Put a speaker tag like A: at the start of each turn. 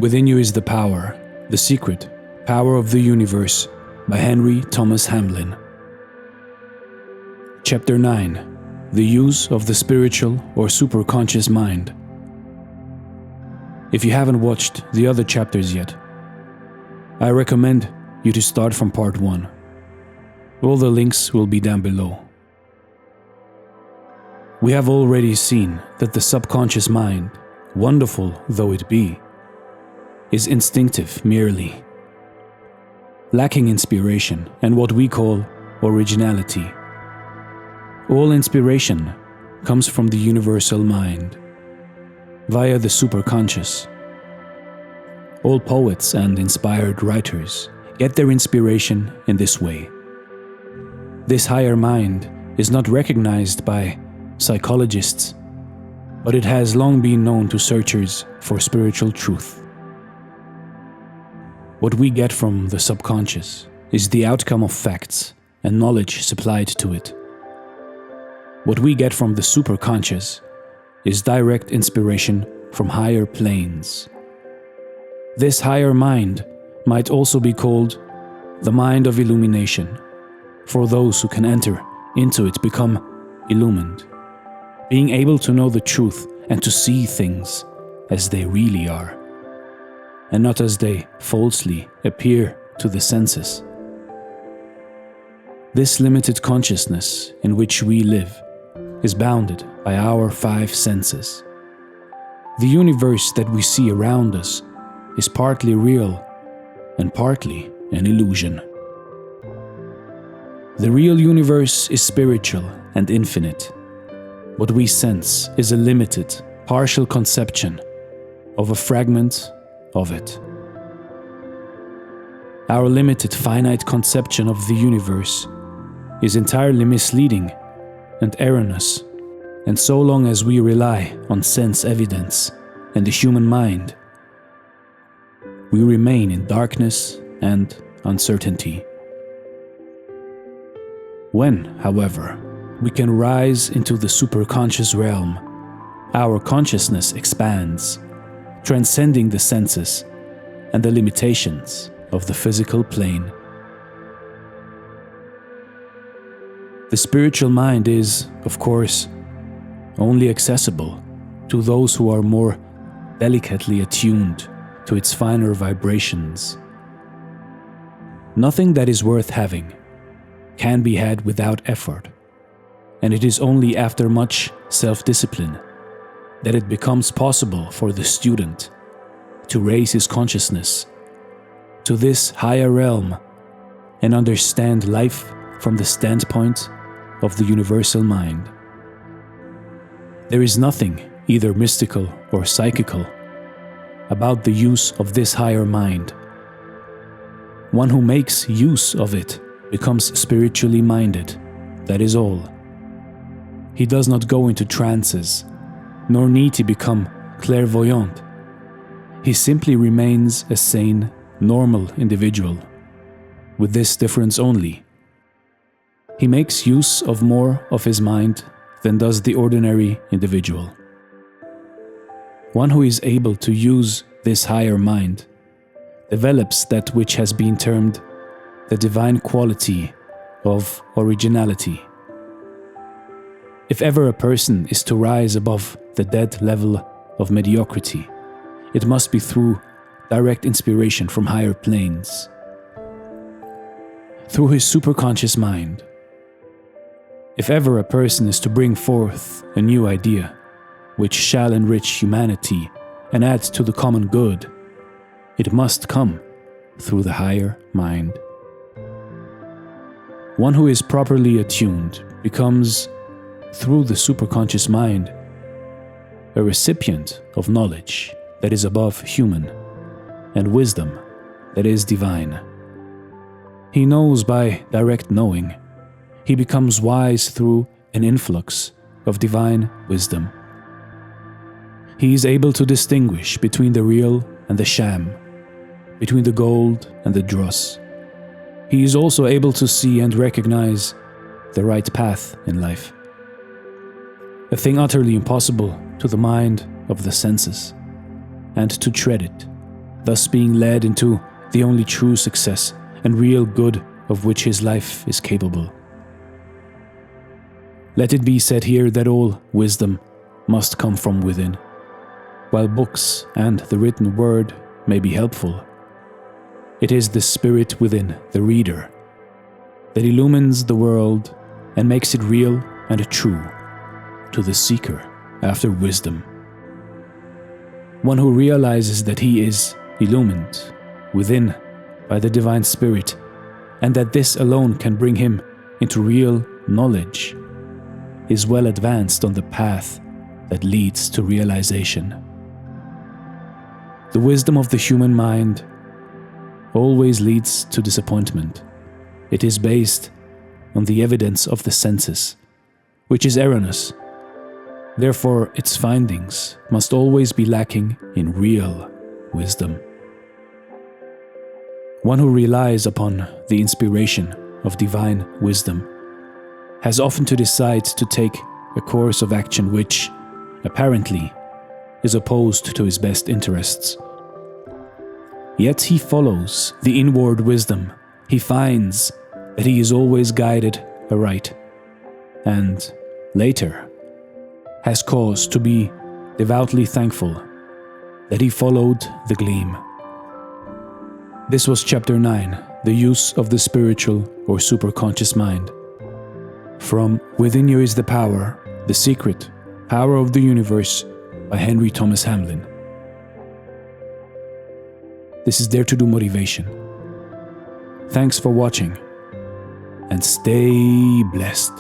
A: Within You is the Power, The Secret, Power of the Universe by Henry Thomas Hamlin. Chapter 9. The Use of the Spiritual or Superconscious Mind. If you haven't watched the other chapters yet, I recommend you to start from part 1. All the links will be down below. We have already seen that the subconscious mind, wonderful though it be, is instinctive merely, lacking inspiration and what we call originality. All inspiration comes from the universal mind, via the superconscious. All poets and inspired writers get their inspiration in this way. This higher mind is not recognized by psychologists, but it has long been known to searchers for spiritual truth. What we get from the subconscious is the outcome of facts and knowledge supplied to it. What we get from the superconscious is direct inspiration from higher planes. This higher mind might also be called the mind of illumination, for those who can enter into it become illumined, being able to know the truth and to see things as they really are, and not as they falsely appear to the senses. This limited consciousness in which we live is bounded by our 5 senses. The universe that we see around us is partly real and partly an illusion. The real universe is spiritual and infinite. What we sense is a limited, partial conception of a fragment of it. Our limited, finite conception of the universe is entirely misleading and erroneous, and so long as we rely on sense evidence and the human mind, we remain in darkness and uncertainty. When, however, we can rise into the superconscious realm, our consciousness expands, transcending the senses and the limitations of the physical plane. The spiritual mind is, of course, only accessible to those who are more delicately attuned to its finer vibrations. Nothing that is worth having can be had without effort, and it is only after much self-discipline that it becomes possible for the student to raise his consciousness to this higher realm and understand life from the standpoint of the universal mind. There is nothing either mystical or psychical about the use of this higher mind. One who makes use of it becomes spiritually minded, that is all. He does not go into trances, nor need to become clairvoyant. He simply remains a sane, normal individual, with this difference only. He makes use of more of his mind than does the ordinary individual. One who is able to use this higher mind develops that which has been termed the divine quality of originality. If ever a person is to rise above the dead level of mediocrity, it must be through direct inspiration from higher planes. Through his superconscious mind. If ever a person is to bring forth a new idea, which shall enrich humanity and add to the common good, it must come through the higher mind. One who is properly attuned becomes, through the superconscious mind, a recipient of knowledge that is above human and wisdom that is divine. He knows by direct knowing. He becomes wise through an influx of divine wisdom. He is able to distinguish between the real and the sham, between the gold and the dross. He is also able to see and recognize the right path in life, a thing utterly impossible to the mind of the senses, and to tread it thus being led into the only true success and real good of which his life is capable. Let it be said here that all wisdom must come from within. While books and the written word may be helpful, it is the spirit within the reader that illumines the world and makes it real and true to the seeker after wisdom. One who realizes that he is illumined within by the divine spirit, and that this alone can bring him into real knowledge, is well advanced on the path that leads to realization. The wisdom of the human mind always leads to disappointment. It is based on the evidence of the senses, which is erroneous. Therefore, its findings must always be lacking in real wisdom. One who relies upon the inspiration of divine wisdom has often to decide to take a course of action which, apparently, is opposed to his best interests. Yet he follows the inward wisdom. He finds that he is always guided aright, and, later, has cause to be devoutly thankful that he followed the gleam. This was Chapter 9, The Use of the Spiritual or Superconscious Mind. From Within You is the Power, The Secret, Power of the Universe by Henry Thomas Hamlin. This is Dare to Do Motivation. Thanks for watching, and stay blessed.